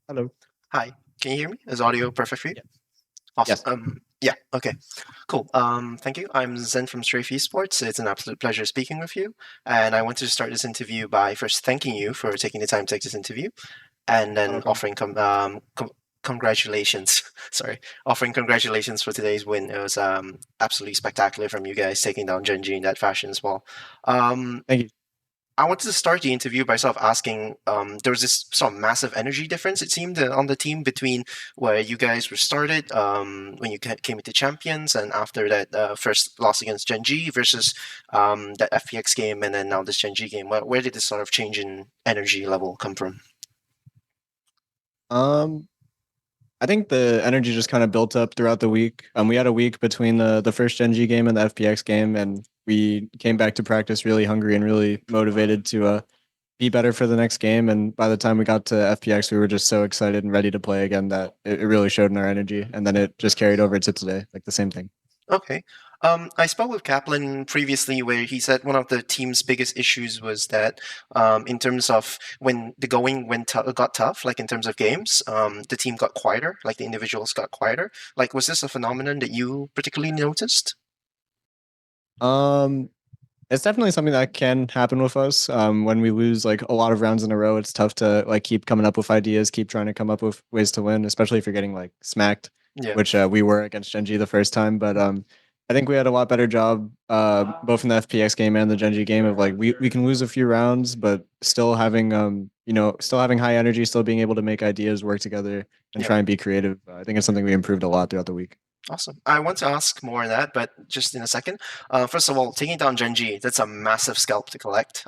Hello. Hi, can you hear me? Is audio perfect for you? Yeah. Awesome. Yes. Yeah, okay, cool. Thank you. I'm Zen from Strafe Esports. It's an absolute pleasure speaking with you. And I want to start this interview by first thanking you for taking the time to take this interview, and Oh, no then problem. congratulations. Sorry, offering congratulations for today's win. It was absolutely spectacular from you guys taking down Gen.G in that fashion as well. Um, Thank you. I wanted to start the interview by sort of asking, there was this sort of massive energy difference, it seemed, on the team between where you guys were started when you came into Champions and after that first loss against Gen.G versus that FPX game and then now this Gen.G game. Where did this sort of change in energy level come from? Um, I think the energy just kind of built up throughout the week. We had a week between the first Gen.G game and the FPX game, and we came back to practice really hungry and really motivated to be better for the next game. And by the time we got to FPX, we were just so excited and ready to play again that it really showed in our energy. And then it just carried over to today, like the same thing. Okay. I spoke with Kaplan previously where he said one of the team's biggest issues was that in terms of when the going got tough, like in terms of games, the team got quieter, like the individuals got quieter. Like, was this a phenomenon that you particularly noticed? Um, It's definitely something that can happen with us. When we lose like a lot of rounds in a row, it's tough to like keep coming up with ideas, keep trying to come up with ways to win, especially if you're getting like smacked, Yeah. which we were against Gen.G the first time. But I think we had a lot better job, both in the FPX game and the Gen.G game, of like we can lose a few rounds, but still having still having high energy, still being able to make ideas work together and Yeah. try and be creative. I think it's something we improved a lot throughout the week. Awesome. I want to ask more on that, but just in a second. First of all, taking down Gen.G, that's a massive scalp to collect.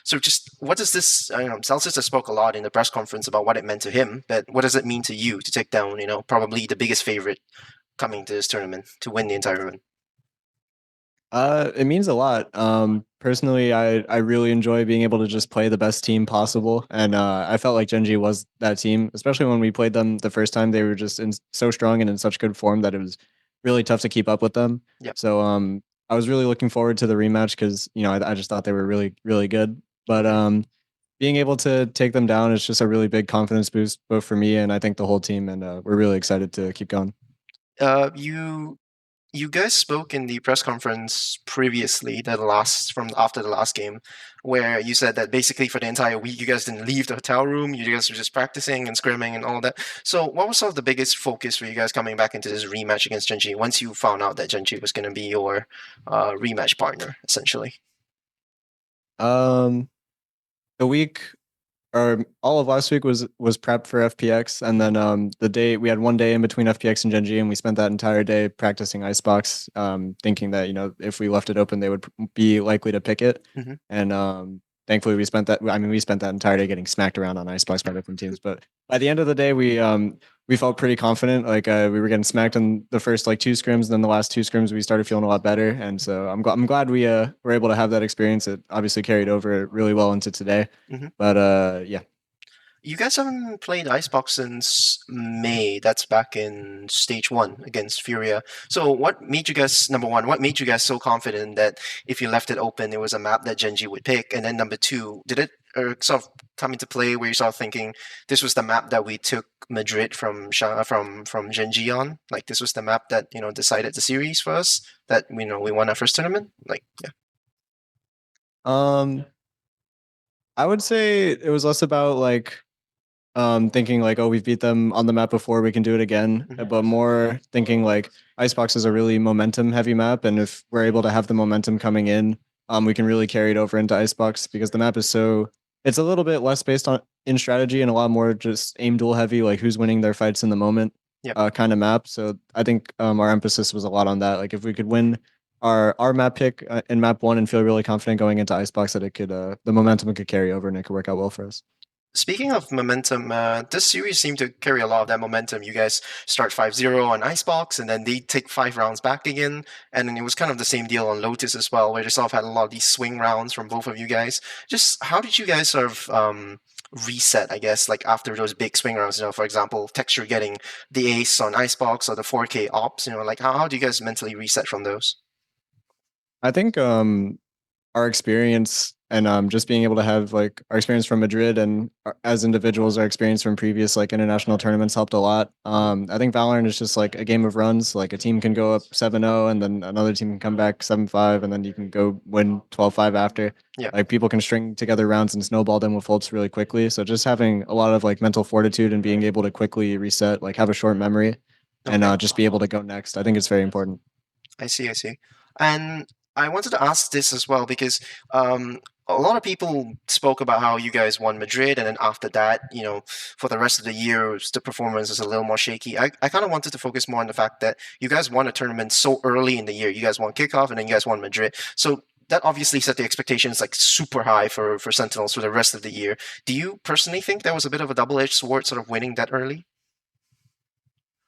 So just what does this, Celsius has spoke a lot in the press conference about what it meant to him, but what does it mean to you to take down, probably the biggest favorite coming to this tournament to win the entire tournament? It means a lot. Personally, I really enjoy being able to just play the best team possible, and I felt like Gen.G was that team, especially when we played them the first time. They were just in so strong and in such good form that it was really tough to keep up with them. Yep. So I was really looking forward to the rematch because I just thought they were really good. But Okay. being able to take them down is just a really big confidence boost, both for me and I think the whole team, and we're really excited to keep going. You guys spoke in the press conference previously, the last from after the last game, where you said that basically for the entire week you guys didn't leave the hotel room. You guys were just practicing and scrimming and all that. So, what was sort of the biggest focus for you guys coming back into this rematch against Gen.G once you found out that Gen.G was going to be your rematch partner, essentially? Um, the week or all of last week was prep for FPX, and then the day we had one day in between FPX and Gen.G, and we spent that entire day practicing Icebox, thinking that if we left it open, they would be likely to pick it, Hmm. and thankfully we spent that. I mean, we spent that entire day getting smacked around on Icebox by different teams, but by the end of the day, we felt pretty confident. Like we were getting smacked in the first like two scrims, and then the last two scrims we started feeling a lot better, and so I'm glad we were able to have that experience. It obviously carried over really well into today. Hmm. But yeah. You guys haven't played Icebox since May. That's back in stage one against Furia. So, what made you guys, number one, what made you guys so confident that if you left it open, it was a map that Gen.G would pick? And then number two, did it sort of come into play where you start thinking this was the map that we took Madrid from from Gen.G on? Like this was the map that decided the series for us. That we won our first tournament. Like yeah. Um, I would say it was less about like thinking like, oh, we've beat them on the map before, we can do it again, Hmm. but more thinking like Icebox is a really momentum heavy map, and if we're able to have the momentum coming in, we can really carry it over into Icebox because the map is so it's a little bit less based on in strategy and a lot more just aim duel heavy, like who's winning their fights in the moment, Yep. kind of map. So I think our emphasis was a lot on that. Like if we could win our map pick in map one and feel really confident going into Icebox that it could the momentum could carry over and it could work out well for us. Speaking of momentum, this series seemed to carry a lot of that momentum. You guys start 5-0 on Icebox, and then they take 5 rounds back again. And then it was kind of the same deal on Lotus as well, where they sort of had a lot of these swing rounds from both of you guys. Just how did you guys sort of reset, I guess, like after those big swing rounds? For example, Texture getting the ace on Icebox or the 4K ops, like how do you guys mentally reset from those? I think our experience and just being able to have like our experience from Madrid and as individuals, our experience from previous like international tournaments helped a lot. I think Valorant is just like a game of runs. Like a team can go up 7-0 and then another team can come back 7-5 and then you can go win 12-5 after. Yeah. Like people can string together rounds and snowball them with ults really quickly. So just having a lot of like mental fortitude and being able to quickly reset, like have a short memory and Okay. just be able to go next. I think it's very important. I see, I see. And I wanted to ask this as well because um, a lot of people spoke about how you guys won Madrid, and then after that, for the rest of the year, the performance is a little more shaky. I kind of wanted to focus more on the fact that you guys won a tournament so early in the year. You guys won kickoff, and then you guys won Madrid. So that obviously set the expectations like super high for Sentinels for the rest of the year. Do you personally think that was a bit of a double-edged sword, sort of winning that early?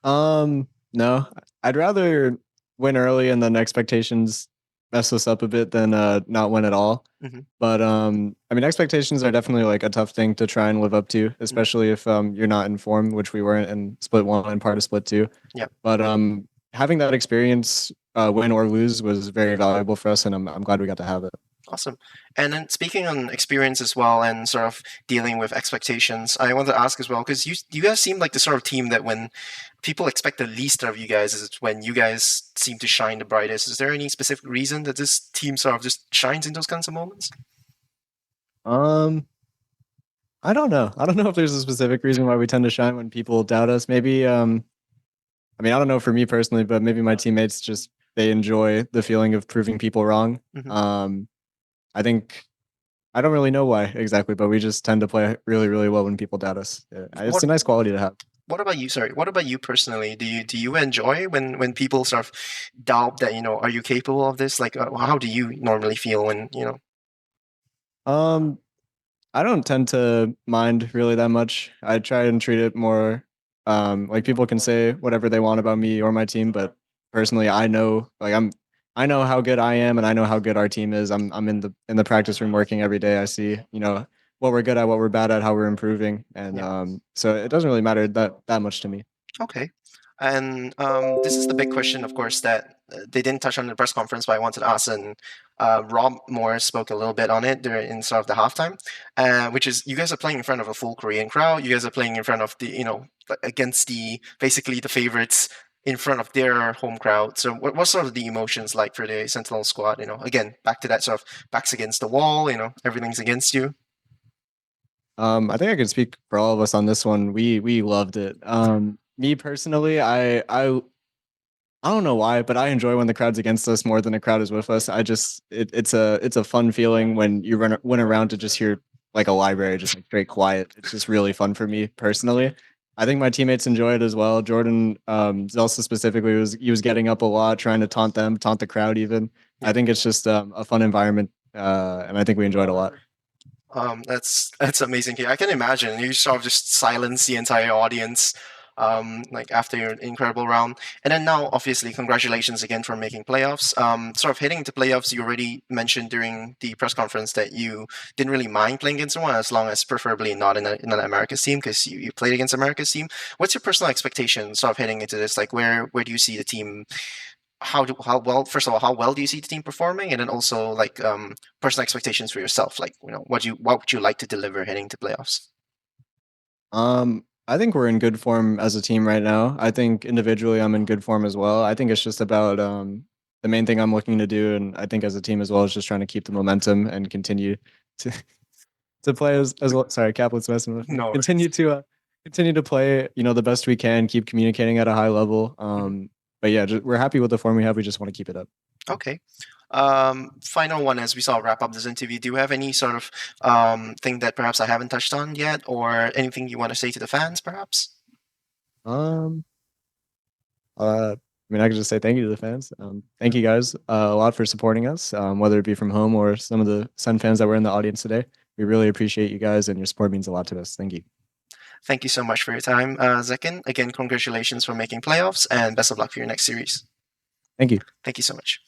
No, I'd rather win early and then expectations mess us up a bit than not win at all. Hmm. But I mean, expectations are definitely like a tough thing to try and live up to, Hmm. especially if you're not in form, which we weren't in split one and part of split two. Yeah. But having that experience, win or lose, was very valuable for us, and I'm glad we got to have it. Awesome. And then speaking on experience as well and sort of dealing with expectations, I want to ask as well, because you guys seem like the sort of team that when people expect the least out of you guys is when you guys seem to shine the brightest. Is there any specific reason that this team sort of just shines in those kinds of moments? Um, I don't know. I don't know if there's a specific reason why we tend to shine when people doubt us. Maybe I mean, I don't know for me personally, but maybe my teammates just they enjoy the feeling of proving people wrong. Hmm. I think I don't really know why exactly, but we just tend to play really, really well when people doubt us. Yeah, it's What a nice quality to have. what about you? Sorry, what about you personally? Do you enjoy when people sort of doubt that, are you capable of this? Like, how do you normally feel when? Um, I don't tend to mind really that much. I try and treat it more like people can say whatever they want about me or my team, but personally I know like I know how good I am and I know how good our team is. I'm in the practice room working every day. I see, what we're good at, what we're bad at, how we're improving. And Yeah. so it doesn't really matter that much to me. Okay. And this is the big question, of course, that they didn't touch on in the press conference, but I wanted to ask. And Rob Morris spoke a little bit on it during in sort of the halftime, which is you guys are playing in front of a full Korean crowd. You guys are playing in front of against basically the favorites in front of their home crowd. So what sort of the emotions like for the Sentinel squad? Again, back to that sort of backs against the wall. Everything's against you. I think I can speak for all of us on this one. We loved it. Me personally, I don't know why, but I enjoy when the crowd's against us more than the crowd is with us. It's a fun feeling when you run around to just hear like a library, just like straight quiet. It's just really fun for me personally. I think my teammates enjoy it as well. Jordan, Zelsa specifically he was getting up a lot, trying to taunt them, taunt the crowd even. I Yeah. think it's just a fun environment, and I think we enjoyed a lot. That's amazing. I can imagine you sort of just silence the entire audience, like after your incredible round, and then now, obviously, congratulations again for making playoffs. Sort of heading into playoffs, you already mentioned during the press conference that you didn't really mind playing against someone as long as preferably not in an America's team because you played against America's team. What's your personal expectation, sort of heading into this? Like, where do you see the team how well first of all how well do you see the team performing and then also like personal expectations for yourself like what would you like to deliver heading to playoffs. I think we're in good form as a team right now. I think individually I'm in good form as well. I think it's just about the main thing I'm looking to do, and I think as a team as well is just trying to keep the momentum and continue to to play as well. Sorry, Kaplan's messing with me. No. Continue to play, the best we can. Keep communicating at a high level. Mhm. But yeah, we're happy with the form we have. We just want to keep it up. Okay. Final one as we saw wrap up this interview, do you have any sort of thing that perhaps I haven't touched on yet or anything you want to say to the fans perhaps? Um, I mean, I could just say thank you to the fans. Thank you guys a lot for supporting us, whether it be from home or some of the Sun fans that were in the audience today. We really appreciate you guys, and your support means a lot to us. Thank you. Thank you so much for your time, Zekken. Again, congratulations for making playoffs and best of luck for your next series. Thank you. Thank you so much.